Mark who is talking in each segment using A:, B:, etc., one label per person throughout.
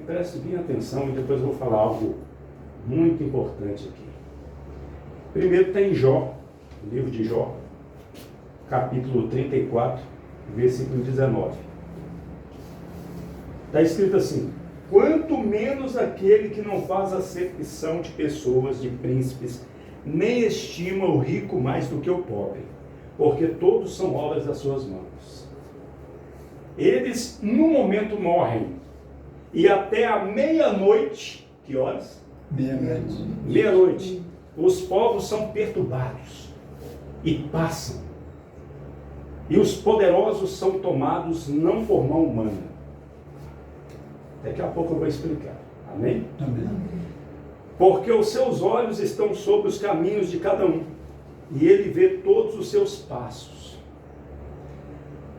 A: preste bem atenção e depois eu vou falar algo muito importante aqui. Primeiro está em Jó, livro de Jó, capítulo 34, versículo 19. Está escrito assim: quanto menos aquele que não faz acepção de pessoas, de príncipes, nem estima o rico mais do que o pobre, porque todos são obras das suas mãos. Eles, no momento, morrem, e até a meia-noite, que horas?
B: Meia-noite.
A: Meia-noite, os povos são perturbados e passam, e os poderosos são tomados não por mão humana. Daqui a pouco eu vou explicar. Amém?
B: Amém.
A: Porque os seus olhos estão sobre os caminhos de cada um, e ele vê todos os seus passos.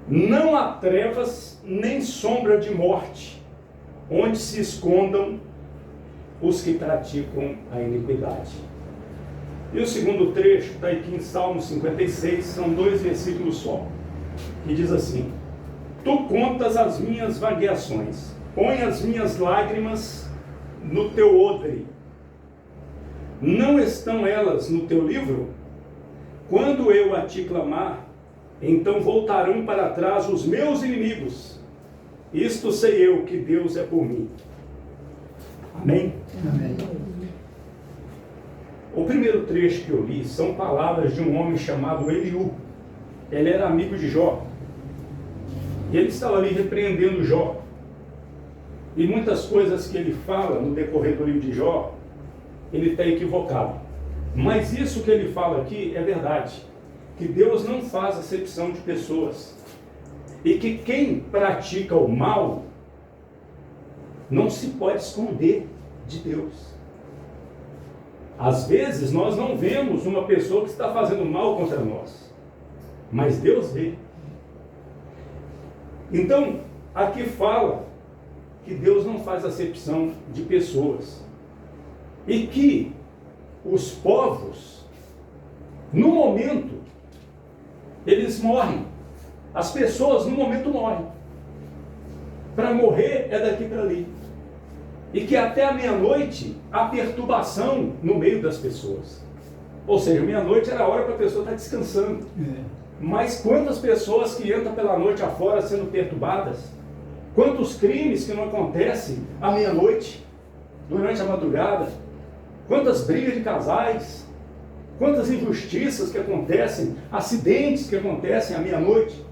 A: Não há trevas nem sombra de morte, onde se escondam os que praticam a iniquidade. E o segundo trecho está aqui em Salmo 56, são 2 versículos só, que diz assim: tu contas as minhas vagueações, põe as minhas lágrimas no teu odre. Não estão elas no teu livro? Quando eu a te clamar, então voltarão para trás os meus inimigos. Isto sei eu, que Deus é por mim. Amém?
B: Amém.
A: O primeiro trecho que eu li são palavras de um homem chamado Eliú. Ele era amigo de Jó. E ele estava ali repreendendo Jó. E muitas coisas que ele fala no decorrer do livro de Jó, ele está equivocado. Mas isso que ele fala aqui é verdade. Que Deus não faz acepção de pessoas. E que quem pratica o mal não se pode esconder de Deus. Às vezes nós não vemos uma pessoa que está fazendo mal contra nós, mas Deus vê. Então, aqui fala que Deus não faz acepção de pessoas e que os povos, no momento, eles morrem. As pessoas no momento morrem. Para morrer é daqui para ali. E que até a meia-noite há perturbação no meio das pessoas. Ou seja, meia-noite era a hora para a pessoa estar descansando. Mas quantas pessoas que entram pela noite afora sendo perturbadas? Quantos crimes que não acontecem à meia-noite, durante a madrugada? Quantas brigas de casais? Quantas injustiças que acontecem, acidentes que acontecem à meia-noite?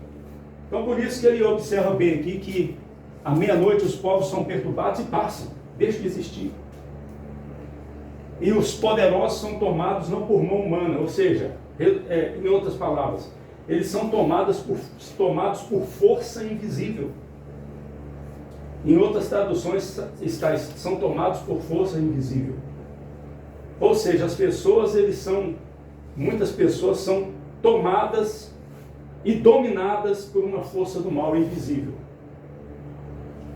A: Então por isso que ele observa bem aqui que à meia-noite os povos são perturbados e passam, deixam de existir. E os poderosos são tomados não por mão humana, ou seja, em outras palavras, eles são tomados por força invisível. Em outras traduções são tomados por força invisível. Ou seja, muitas pessoas são tomadas e dominadas por uma força do mal invisível.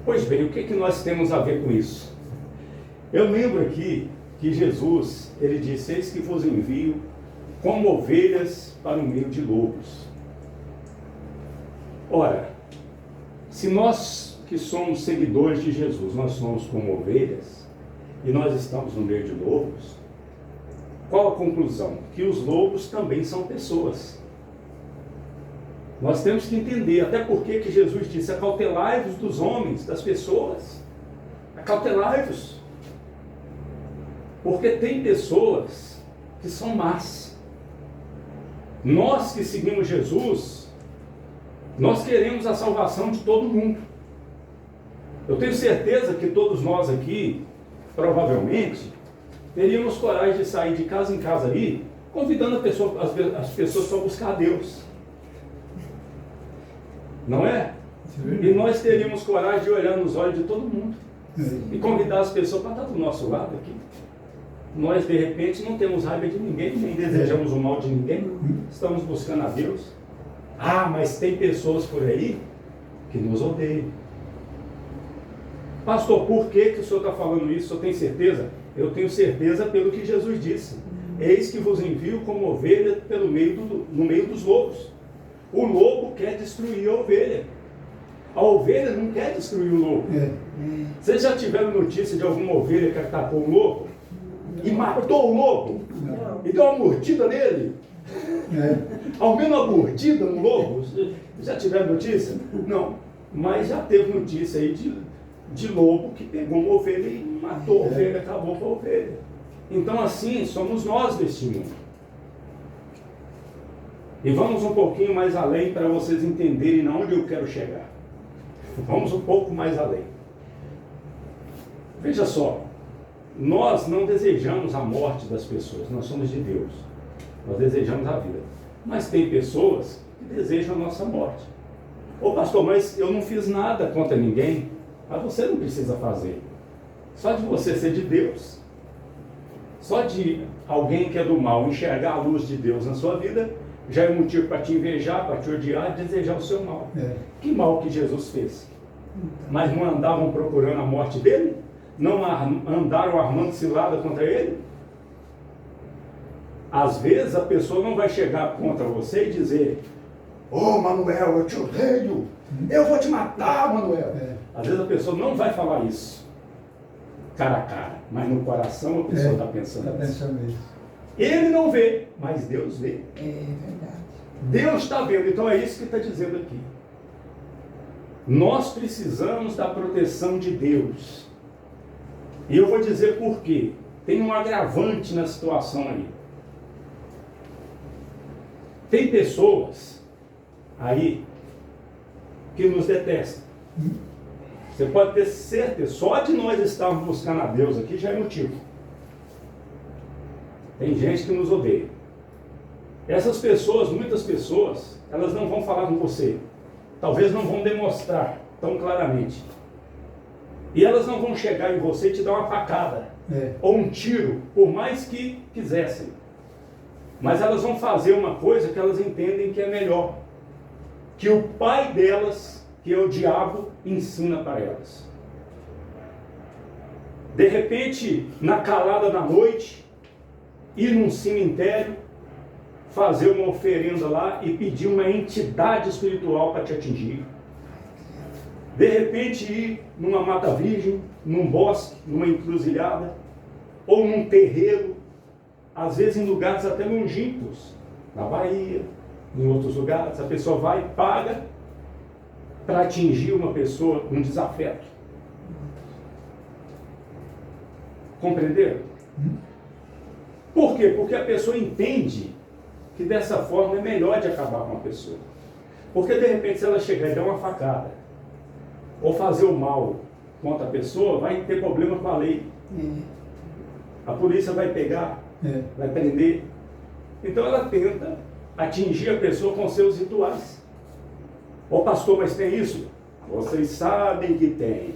A: Pois bem, o que nós temos a ver com isso? Eu lembro aqui que Jesus, ele disse: eis que vos envio como ovelhas para o meio de lobos. Ora, se nós que somos seguidores de Jesus, nós somos como ovelhas, e nós estamos no meio de lobos, qual a conclusão? Que os lobos também são pessoas. Nós temos que entender, até porque que Jesus disse: acautelai-vos dos homens, das pessoas. Acautelai-vos. Porque tem pessoas que são más. Nós que seguimos Jesus, nós queremos a salvação de todo mundo. Eu tenho certeza que todos nós aqui, provavelmente, teríamos coragem de sair de casa em casa ali, convidando as pessoas para buscar a Deus. Não é? E nós teríamos coragem de olhar nos olhos de todo mundo e convidar as pessoas para estar do nosso lado aqui. Nós, de repente, não temos raiva de ninguém, nem desejamos o mal de ninguém, estamos buscando a Deus. Ah, mas tem pessoas por aí que nos odeiam. Pastor, por que o senhor está falando isso? O senhor tem certeza? Eu tenho certeza pelo que Jesus disse. Eis que vos envio como ovelha no meio dos lobos. O lobo quer destruir a ovelha. A ovelha não quer destruir o lobo. Vocês já tiveram notícia de alguma ovelha que atacou um lobo? E matou o lobo?
B: Não.
A: E deu uma mordida nele? Ao menos uma mordida no lobo? Já tiveram notícia? Não. Mas já teve notícia aí de lobo que pegou uma ovelha e matou a ovelha, acabou com a ovelha. Então assim, somos nós deste mundo. E vamos um pouquinho mais além para vocês entenderem onde eu quero chegar. Vamos um pouco mais além. Veja só, nós não desejamos a morte das pessoas, nós somos de Deus. Nós desejamos a vida. Mas tem pessoas que desejam a nossa morte. Ô pastor, mas eu não fiz nada contra ninguém. Mas você não precisa fazer. Só de você ser de Deus, só de alguém que é do mal enxergar a luz de Deus na sua vida, já é motivo para te invejar, para te odiar e desejar o seu mal. Que mal que Jesus fez? Mas não andavam procurando a morte dele? Não andaram armando cilada contra ele? Às vezes a pessoa não vai chegar contra você e dizer: "Ô Manuel, eu te odeio, eu vou te matar, Manuel." Às vezes a pessoa não vai falar isso cara a cara, mas no coração a pessoa está pensando isso. Ele não vê, mas Deus vê.
B: É verdade.
A: Deus está vendo, então é isso que está dizendo aqui. Nós precisamos da proteção de Deus. E eu vou dizer por quê. Tem um agravante na situação aí. Tem pessoas aí que nos detestam. Você pode ter certeza, só de nós estarmos buscando a Deus aqui já é motivo. Tem gente que nos odeia. Essas pessoas, muitas pessoas, elas não vão falar com você. Talvez não vão demonstrar tão claramente. E elas não vão chegar em você e te dar uma facada. Ou um tiro, por mais que quisessem. Mas elas vão fazer uma coisa que elas entendem que é melhor. Que o pai delas, que é o diabo, ensina para elas. De repente, na calada da noite, ir num cemitério, fazer uma oferenda lá e pedir uma entidade espiritual para te atingir. De repente ir numa mata virgem, num bosque, numa encruzilhada, ou num terreiro, às vezes em lugares até longínquos, na Bahia, em outros lugares, a pessoa vai e paga para atingir uma pessoa, um desafeto. Compreenderam? Por quê? Porque a pessoa entende que dessa forma é melhor de acabar com a pessoa. Porque de repente se ela chegar e dar uma facada, ou fazer o mal contra a pessoa, vai ter problema com a lei. A polícia vai pegar, vai prender. Então ela tenta atingir a pessoa com seus rituais. Ô pastor, mas tem isso? Vocês sabem que tem.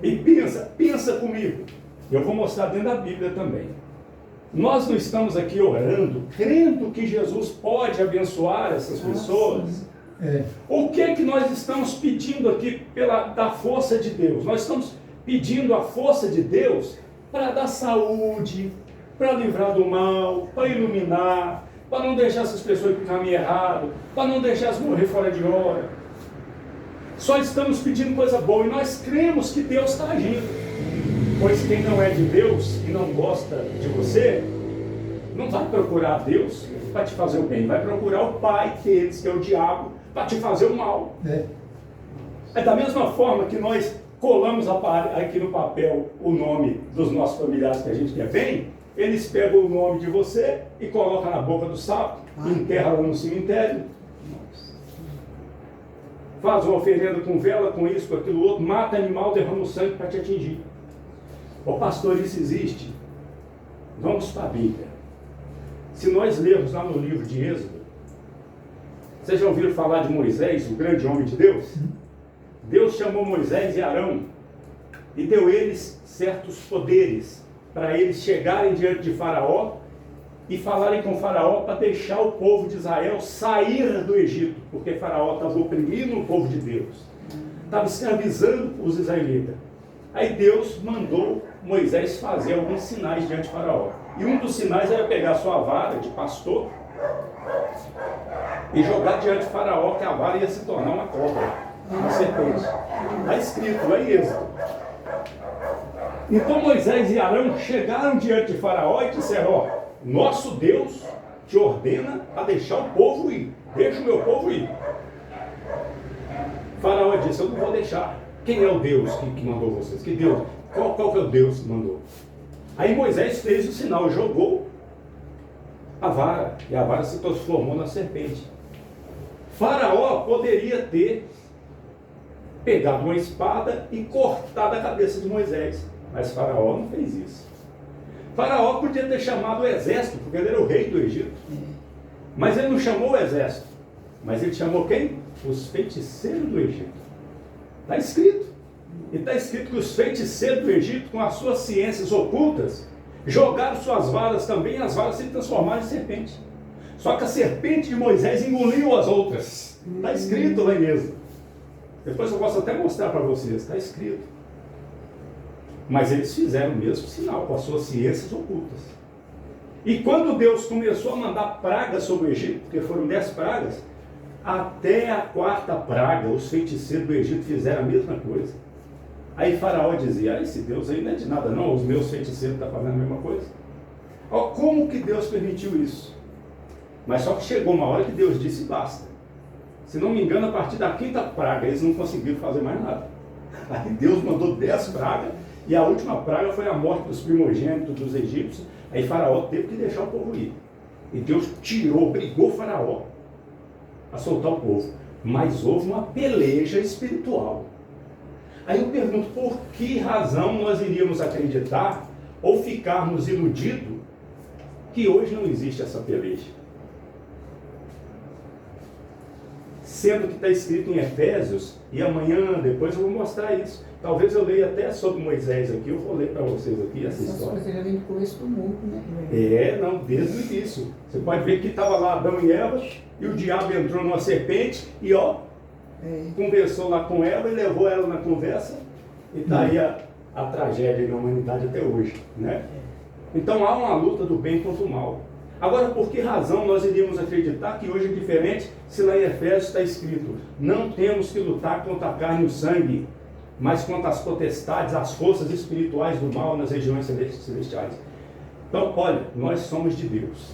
A: E pensa comigo. Eu vou mostrar dentro da Bíblia também. Nós não estamos aqui orando, crendo que Jesus pode abençoar essas pessoas. O que é que nós estamos pedindo aqui da força de Deus? Nós estamos pedindo a força de Deus para dar saúde, para livrar do mal, para iluminar, para não deixar essas pessoas ir para o caminho errado, para não deixá-las morrer fora de hora. Só estamos pedindo coisa boa e nós cremos que Deus está agindo. Pois quem não é de Deus e não gosta de você, não vai procurar Deus para te fazer o bem, vai procurar o pai deles, que é o diabo, para te fazer o mal. É da mesma forma que nós colamos aqui no papel o nome dos nossos familiares que a gente quer bem, eles pegam o nome de você e colocam na boca do sapo, enterra lá no cemitério, faz uma oferenda com vela, com isso, com aquilo outro, mata animal, derrama o sangue para te atingir. Ô pastor, isso existe? Vamos para a Bíblia. Se nós lermos lá no livro de Êxodo, vocês já ouviram falar de Moisés, o grande homem de Deus? Deus chamou Moisés e Arão e deu eles certos poderes para eles chegarem diante de Faraó e falarem com Faraó para deixar o povo de Israel sair do Egito, porque Faraó estava oprimindo o povo de Deus, estava escravizando os israelitas. Aí Deus mandou Moisés fazer alguns sinais diante de Faraó. E um dos sinais era pegar sua vara de pastor e jogar diante de Faraó, que a vara ia se tornar uma cobra. na serpente. Está escrito lá em Êxodo. Então Moisés e Arão chegaram diante de Faraó e disseram: ó, nosso Deus te ordena a deixar o povo ir. Deixa o meu povo ir. Faraó disse: eu não vou deixar. Quem é o Deus que mandou vocês? Que Deus? Qual que é o Deus que mandou? Aí Moisés fez o sinal, jogou a vara, e a vara se transformou na serpente. Faraó poderia ter pegado uma espada e cortado a cabeça de Moisés, mas Faraó não fez isso. Faraó podia ter chamado o exército, porque ele era o rei do Egito, mas ele não chamou o exército, mas ele chamou quem? Os feiticeiros do Egito. Está escrito. E está escrito que os feiticeiros do Egito, com as suas ciências ocultas, jogaram suas varas também, e as varas se transformaram em serpente. Só que a serpente de Moisés engoliu as outras. Está escrito lá em Êxodo. Depois eu posso até mostrar para vocês, está escrito. Mas eles fizeram o mesmo sinal, com as suas ciências ocultas. E quando Deus começou a mandar pragas sobre o Egito, porque foram 10 pragas, até a 4ª praga, os feiticeiros do Egito fizeram a mesma coisa. Aí Faraó dizia: esse Deus aí não é de nada não, os meus feiticeiros estão fazendo a mesma coisa. Ó, como que Deus permitiu isso? Mas só que chegou uma hora que Deus disse: basta. Se não me engano, a partir da 5ª praga, eles não conseguiram fazer mais nada. Aí Deus mandou 10 pragas, e a última praga foi a morte dos primogênitos dos egípcios. Aí Faraó teve que deixar o povo ir. E Deus obrigou Faraó a soltar o povo. Mas houve uma peleja espiritual. Aí eu pergunto: por que razão nós iríamos acreditar ou ficarmos iludidos que hoje não existe essa peleja? Sendo que está escrito em Efésios, e amanhã, depois eu vou mostrar isso. Talvez eu leia até sobre Moisés aqui, eu vou ler para vocês aqui essa história.
B: Você já vem do começo do mundo, né?
A: Não, desde o início. Você pode ver que estava lá Adão e Eva, e o diabo entrou numa serpente, e conversou lá com Eva, e levou ela na conversa, e está aí a tragédia na humanidade até hoje, né? Então há uma luta do bem contra o mal. Agora, por que razão nós iríamos acreditar que hoje é diferente, se lá em Efésios está escrito: não temos que lutar contra a carne e o sangue, mas contra as potestades, as forças espirituais do mal nas regiões celestiais. Então, olha, nós somos de Deus.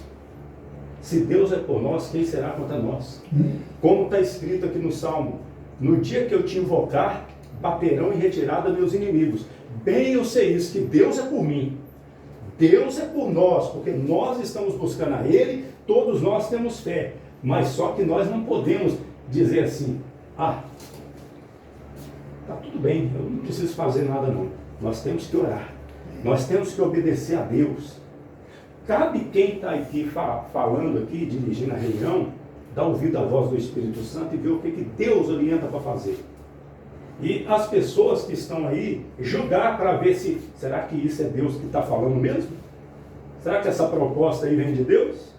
A: Se Deus é por nós, quem será contra nós? Como está escrito aqui no Salmo: no dia que eu te invocar, baterão em retirada meus inimigos. Bem eu sei isso, que Deus é por mim. Deus é por nós, porque nós estamos buscando a Ele, todos nós temos fé, mas só que nós não podemos dizer assim: está tudo bem, eu não preciso fazer nada não. Nós temos que orar, nós temos que obedecer a Deus. Cabe quem está aqui falando aqui, dirigindo a reunião, dar ouvido à voz do Espírito Santo e ver o que Deus orienta para fazer. E as pessoas que estão aí, julgar para ver se, será que isso é Deus que está falando mesmo? Será que essa proposta aí vem de Deus?